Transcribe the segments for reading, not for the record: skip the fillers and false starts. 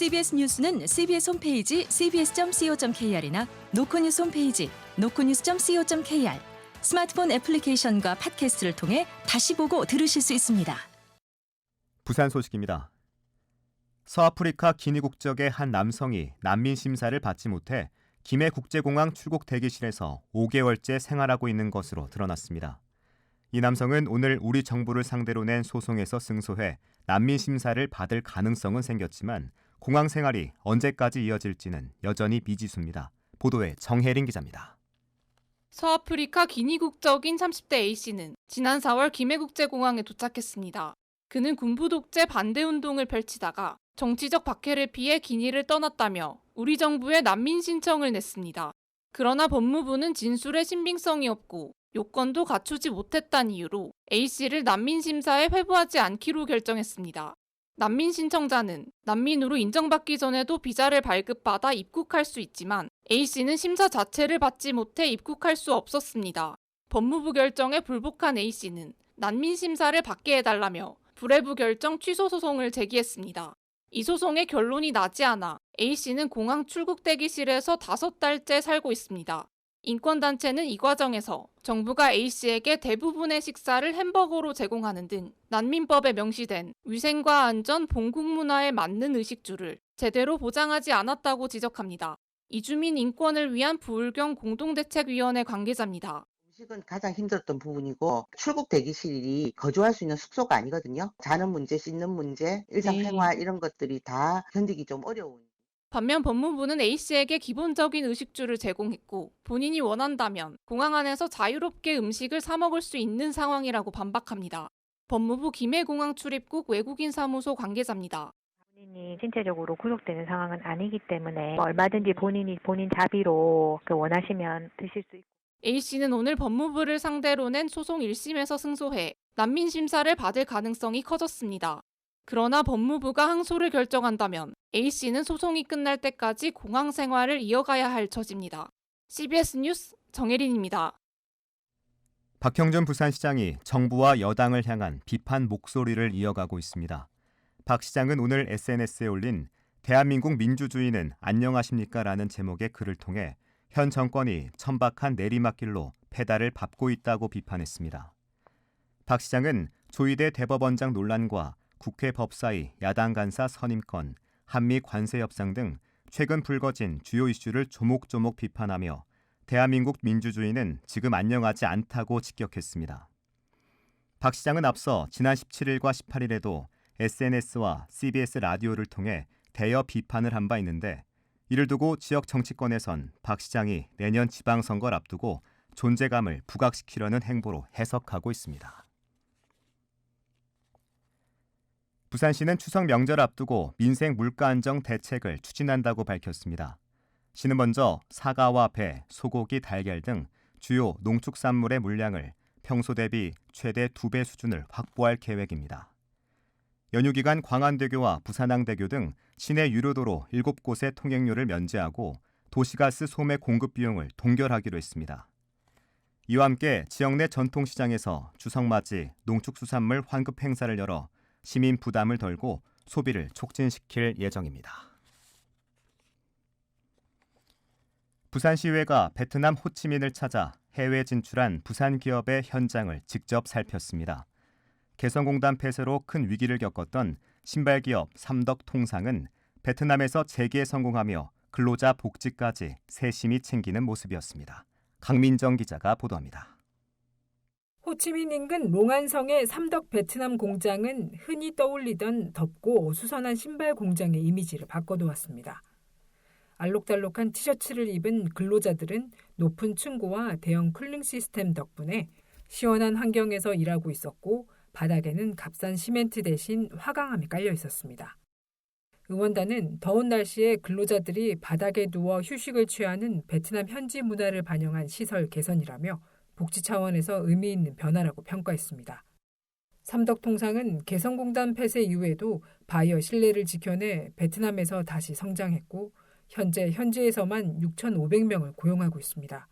CBS 뉴스는 CBS 홈페이지 cbs.co.kr이나 노컷뉴스 홈페이지 노컷뉴스.co.kr, 스마트폰 애플리케이션과 팟캐스트를 통해 다시 보고 들으실 수 있습니다. 부산 소식입니다. 서아프리카 기니 국적의 한 남성이 난민 심사를 받지 못해 김해국제공항 출국 대기실에서 5개월째 생활하고 있는 것으로 드러났습니다. 이 남성은 오늘 우리 정부를 상대로 낸 소송에서 승소해 난민 심사를 받을 가능성은 생겼지만 공항 생활이 언제까지 이어질지는 여전히 미지수입니다. 보도에 정혜린 기자입니다. 서아프리카 기니 국적인 30대 A씨는 지난 4월 김해국제공항에 도착했습니다. 그는 군부 독재 반대 운동을 펼치다가 정치적 박해를 피해 기니를 떠났다며 우리 정부에 난민 신청을 냈습니다. 그러나 법무부는 진술에 신빙성이 없고 요건도 갖추지 못했다는 이유로 A씨를 난민 심사에 회부하지 않기로 결정했습니다. 난민 신청자는 난민으로 인정받기 전에도 비자를 발급받아 입국할 수 있지만 A씨는 심사 자체를 받지 못해 입국할 수 없었습니다. 법무부 결정에 불복한 A씨는 난민 심사를 받게 해달라며 불회부 결정 취소 소송을 제기했습니다. 이 소송의 결론이 나지 않아 A씨는 공항 출국 대기실에서 5달째 살고 있습니다. 인권단체는 이 과정에서 정부가 A씨에게 대부분의 식사를 햄버거로 제공하는 등 난민법에 명시된 위생과 안전, 본국 문화에 맞는 의식주를 제대로 보장하지 않았다고 지적합니다. 이주민 인권을 위한 부울경 공동대책위원회 관계자입니다. 음식은 가장 힘들었던 부분이고 출국 대기실이 거주할 수 있는 숙소가 아니거든요. 자는 문제, 씻는 문제, 일상생활 이런 것들이 다 견디기 좀 어려운. 반면 법무부는 A씨에게 기본적인 의식주를 제공했고 본인이 원한다면 공항 안에서 자유롭게 음식을 사 먹을 수 있는 상황이라고 반박합니다. 법무부 김해공항 출입국 외국인 사무소 관계자입니다. 본인이 신체적으로 구속되는 상황은 아니기 때문에 얼마든지 본인 자비로 원하시면 드실 수 있고. A씨는 오늘 법무부를 상대로 낸 소송 1심에서 승소해 난민 심사를 받을 가능성이 커졌습니다. 그러나 법무부가 항소를 결정한다면 A씨는 소송이 끝날 때까지 공항 생활을 이어가야 할 처지입니다. CBS 뉴스 정혜린입니다. 박형준 부산시장이 정부와 여당을 향한 비판 목소리를 이어가고 있습니다. 박 시장은 오늘 SNS에 올린 대한민국 민주주의는 안녕하십니까? 라는 제목의 글을 통해 현 정권이 천박한 내리막길로 페달을 밟고 있다고 비판했습니다. 박 시장은 조희대 대법원장 논란과 국회 법사위 야당 간사 선임권, 한미 관세 협상 등 최근 불거진 주요 이슈를 조목조목 비판하며 대한민국 민주주의는 지금 안녕하지 않다고 직격했습니다. 박 시장은 앞서 지난 17일과 18일에도 SNS와 CBS 라디오를 통해 대여 비판을 한 바 있는데 이를 두고 지역 정치권에선 박 시장이 내년 지방선거를 앞두고 존재감을 부각시키려는 행보로 해석하고 있습니다. 부산시는 추석 명절 앞두고 민생 물가 안정 대책을 추진한다고 밝혔습니다. 시는 먼저 사과와 배, 소고기, 달걀 등 주요 농축산물의 물량을 평소 대비 최대 2배 수준을 확보할 계획입니다. 연휴 기간 광안대교와 부산항대교 등 시내 유료도로 7곳의 통행료를 면제하고 도시가스 소매 공급 비용을 동결하기로 했습니다. 이와 함께 지역 내 전통시장에서 추석맞이 농축수산물 환급 행사를 열어 시민 부담을 덜고 소비를 촉진시킬 예정입니다. 부산시의회가 베트남 호치민을 찾아 해외 진출한 부산 기업의 현장을 직접 살폈습니다. 개성공단 폐쇄로 큰 위기를 겪었던 신발기업 삼덕통상은 베트남에서 재기에 성공하며 근로자 복지까지 세심히 챙기는 모습이었습니다. 강민정 기자가 보도합니다. 호치민 인근 롱안성의 삼덕 베트남 공장은 흔히 떠올리던 덥고 어수선한 신발 공장의 이미지를 바꿔놓았습니다. 알록달록한 티셔츠를 입은 근로자들은 높은 층고와 대형 쿨링 시스템 덕분에 시원한 환경에서 일하고 있었고 바닥에는 값싼 시멘트 대신 화강암이 깔려 있었습니다. 응원단은 더운 날씨에 근로자들이 바닥에 누워 휴식을 취하는 베트남 현지 문화를 반영한 시설 개선이라며 복지 차원에서 의미 있는 변화라고 평가했습니다. 삼덕통상은 개성공단 폐쇄 이후에도 바이어 신뢰를 지켜내 베트남에서 다시 성장했고 현재 현지에서만 6,500명을 고용하고 있습니다.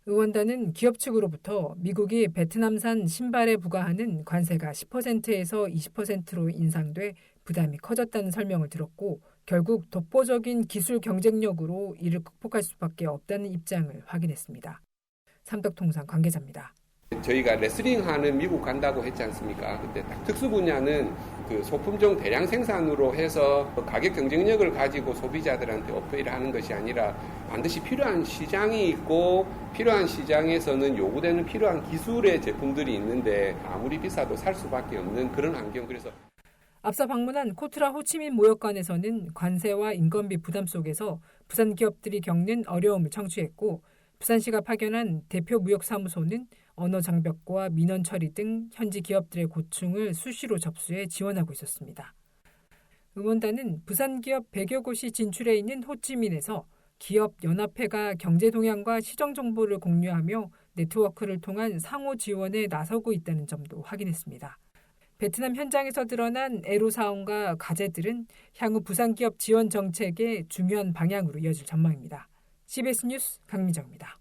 의원단은 기업 측으로부터 미국이 베트남산 신발에 부과하는 관세가 10%에서 20%로 인상돼 부담이 커졌다는 설명을 들었고 결국 독보적인 기술 경쟁력으로 이를 극복할 수밖에 없다는 입장을 확인했습니다. 삼덕통상 관계자입니다. 저희가 레슬링 하는 미국 간다고 했지 않습니까? 근데 딱 특수 분야는 그 소품종 대량 생산으로 해서 가격 경쟁력을 가지고 소비자들한테 어필을 하는 것이 아니라 반드시 필요한 시장이 있고 필요한 시장에서는 요구되는 필요한 기술의 제품들이 있는데 아무리 비싸도 살 수밖에 없는 그런 환경. 그래서 앞서 방문한 코트라 호치민 무역관에서는 관세와 인건비 부담 속에서 부산 기업들이 겪는 어려움을 청취했고 부산시가 파견한 대표 무역사무소는 언어 장벽과 민원 처리 등 현지 기업들의 고충을 수시로 접수해 지원하고 있었습니다. 응원단은 부산 기업 100여 곳이 진출해 있는 호치민에서 기업 연합회가 경제 동향과 시정 정보를 공유하며 네트워크를 통한 상호 지원에 나서고 있다는 점도 확인했습니다. 베트남 현장에서 드러난 애로사항과 과제들은 향후 부산 기업 지원 정책의 중요한 방향으로 이어질 전망입니다. CBS 뉴스 강미정입니다.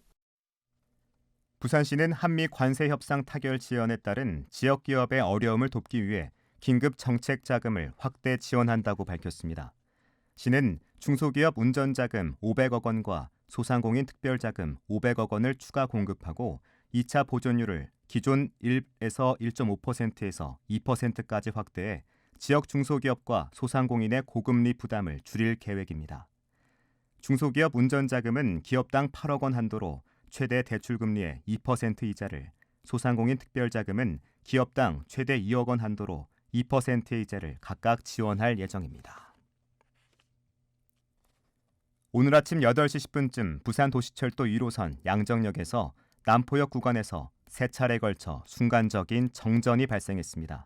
부산시는 한미 관세 협상 타결 지연에 따른 지역 기업의 어려움을 돕기 위해 긴급 정책 자금을 확대 지원한다고 밝혔습니다. 시는 중소기업 운전자금 500억 원과 소상공인 특별자금 500억 원을 추가 공급하고 2차 보존율을 기존 1에서 1.5%에서 2%까지 확대해 지역 중소기업과 소상공인의 고금리 부담을 줄일 계획입니다. 중소기업 운전자금은 기업당 8억 원 한도로 최대 대출금리의 2% 이자를, 소상공인 특별자금은 기업당 최대 2억 원 한도로 2%의 이자를 각각 지원할 예정입니다. 오늘 아침 8시 10분쯤 부산도시철도 1호선 양정역에서 남포역 구간에서 3차례에 걸쳐 순간적인 정전이 발생했습니다.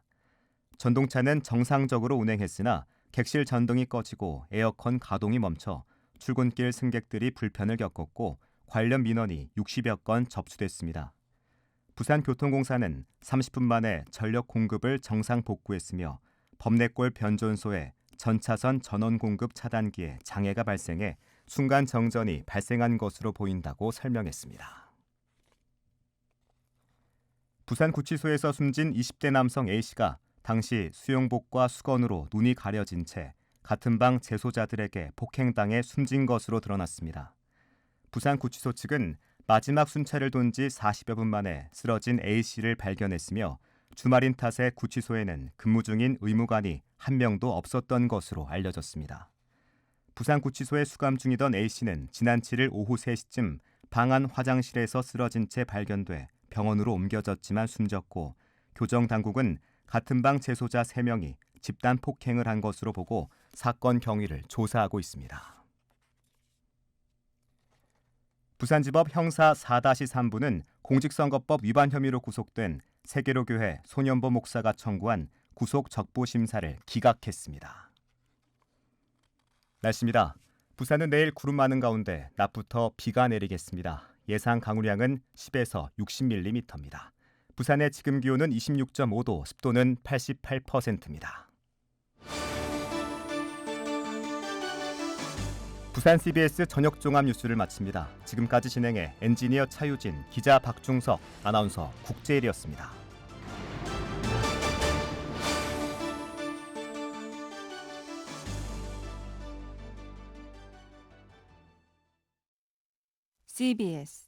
전동차는 정상적으로 운행했으나 객실 전등이 꺼지고 에어컨 가동이 멈춰 출근길 승객들이 불편을 겪었고 관련 민원이 60여 건 접수됐습니다. 부산교통공사는 30분 만에 전력 공급을 정상 복구했으며 범내골 변전소에 전차선 전원 공급 차단기에 장애가 발생해 순간 정전이 발생한 것으로 보인다고 설명했습니다. 부산구치소에서 숨진 20대 남성 A씨가 당시 수영복과 수건으로 눈이 가려진 채 같은 방 재소자들에게 폭행당해 숨진 것으로 드러났습니다. 부산구치소 측은 마지막 순찰을 돈 지 40여 분 만에 쓰러진 A씨를 발견했으며 주말인 탓에 구치소에는 근무 중인 의무관이 한 명도 없었던 것으로 알려졌습니다. 부산구치소에 수감 중이던 A씨는 지난 7일 오후 3시쯤 방 안 화장실에서 쓰러진 채 발견돼 병원으로 옮겨졌지만 숨졌고 교정당국은 같은 방 재소자 3명이 집단 폭행을 한 것으로 보고 사건 경위를 조사하고 있습니다. 부산지법 형사 4-3부는 공직선거법 위반 혐의로 구속된 세계로교회 손연보 목사가 청구한 구속 적부 심사를 기각했습니다. 날씨입니다. 부산은 내일 구름 많은 가운데 낮부터 비가 내리겠습니다. 예상 강우량은 10에서 60mm입니다. 부산의 지금 기온은 26.5도, 습도는 88%입니다. 부산 CBS 저녁 종합 뉴스를 마칩니다. 지금까지 진행해 엔지니어 차유진, 기자 박중석, 아나운서 국제일이었습니다. CBS